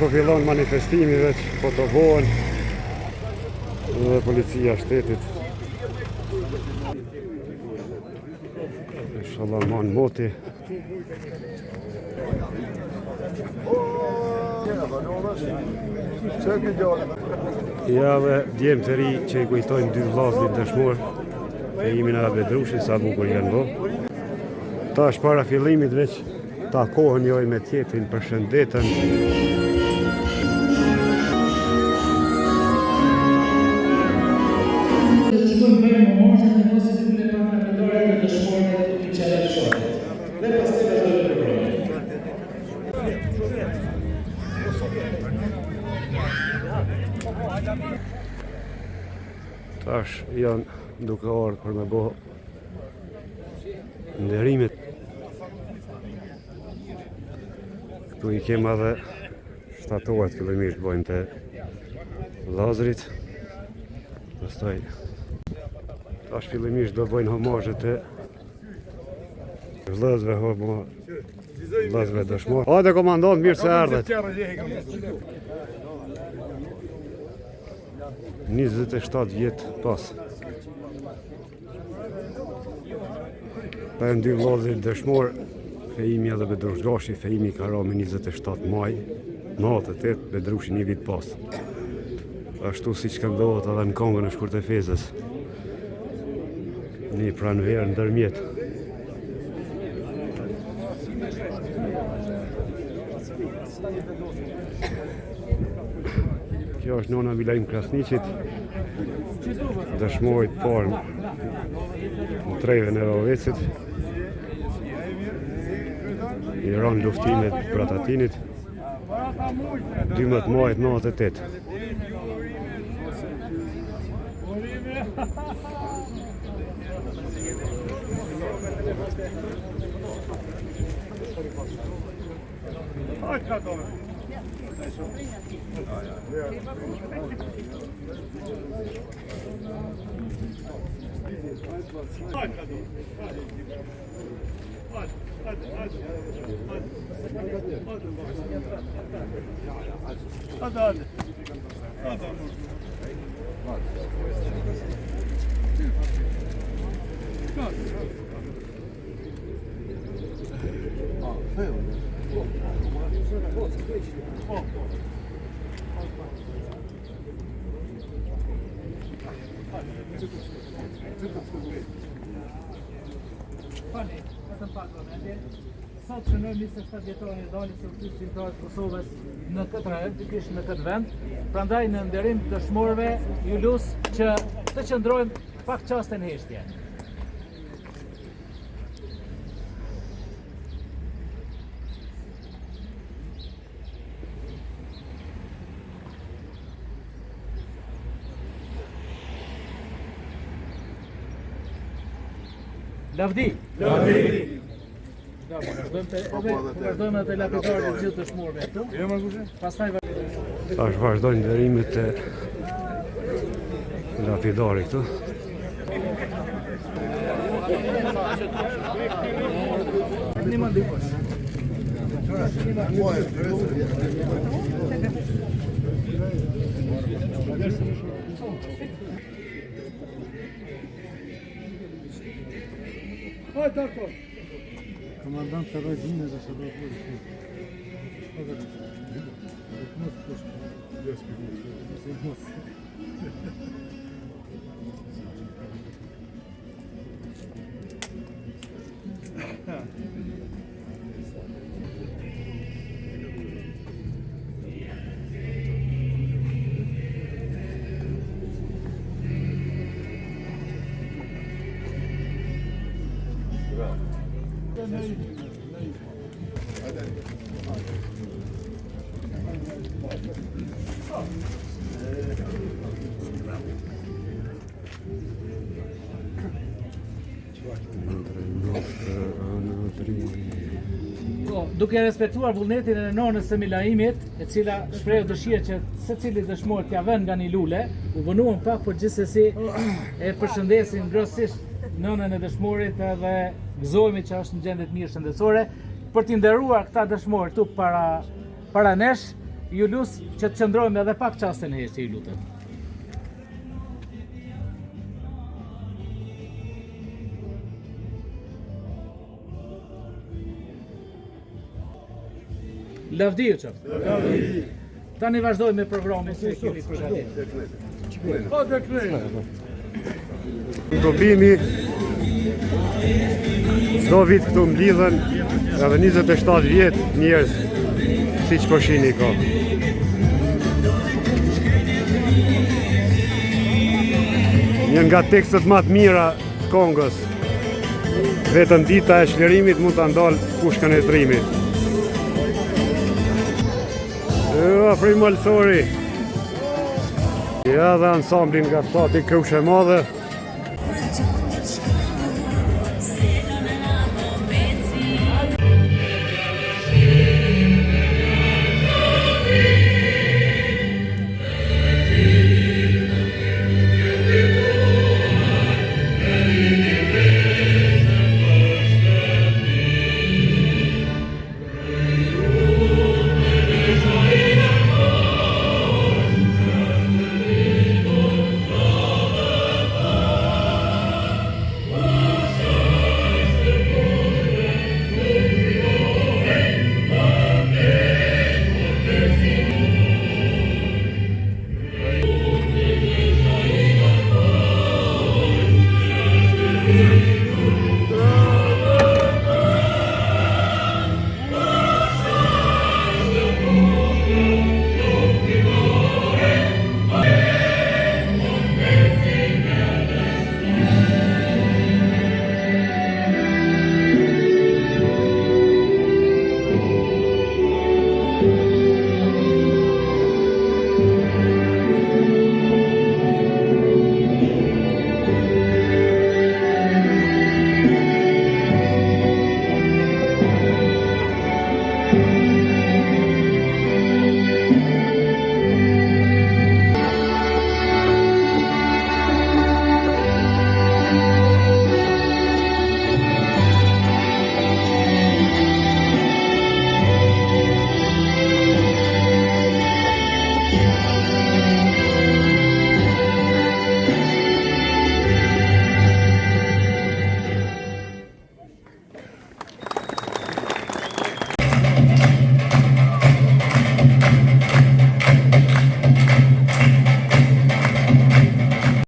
po fillon manifestimi veç, po të bohen dhe policia shtetit. Shallaman moti. Ja dhe djemë të ri që i kujtojnë dy vllazërit dëshmor, Fehimin e Bedrushin, sa bukur janë bo. Ta është para fillimit veç takohen joj me tjetrin, përshëndetën. Tash janë duke ardhur për me bo nderimet. Këtu i kem edhe shtatohet fillimisht bojnë të Lazrit. Pastaj tash fillimisht do bojnë homazhe të vllazëve dëshmor. Hajde komandant, mirë se erdhet. 27 vjet pas. Për dy vllazërit dëshmor, Fehimi edhe Bedrushi, Fehimi ka ra me 27 maj, natë 8, Bedrushi një vit pas. Ashtu si që këndohet edhe në këngën e Shkurtefezës. Një pranverë ndërmjet. Kjo është nona Vilajm Krasniqit, dëshmorit parë në trejve në Rovecit. I ranë luftimet Bratatinit, 12 majit 98. Sot shënojmë 27 vjetorin e daljes së Ushtrisë Shqiptare të Kosovës në këtë rajon, pikërisht në këtë vend. Prandaj në nderim të dëshmorëve ju lus që të qëndrojmë pak çaste në heshtje. Lavdi! Lavdi! Vazhdojmë atë lapidarë të gjithë dëshmorëve këtu. Pastaj Tash vazhdojnë nderimet e lapidari këtu. Një më ndikosh. Hajde, Darko! Командант Таразина за собой будет. Duke respektuar vullnetin e nonës së Milaimit, e cila shpreh dëshirë që secili dëshmor t'ia vënë nga një lule, u vënuan pak, por gjithsesi e përshëndesin grosisht nënën e dëshmorit dhe gëzohemi që është në gjendje të mirë shëndetësore për t'i nderuar këta dëshmor këtu para nesh ju lus që të qëndrojmë edhe pak qaste në heshtë, ju lutem. Lavdi ju qëmë. Tani vazhdojmë me programin se kemi përgatit. Problemi çdo vit këtu mblidhen edhe 27 vjet njerëz siç po shihni ka. Një nga tekstet më të mira të Kongos. Vetëm dita e çlirimit mund ta ndal pushkën e trimit. Free Malsori. Ja dhe ansamblin nga fshati Krushe Madhe.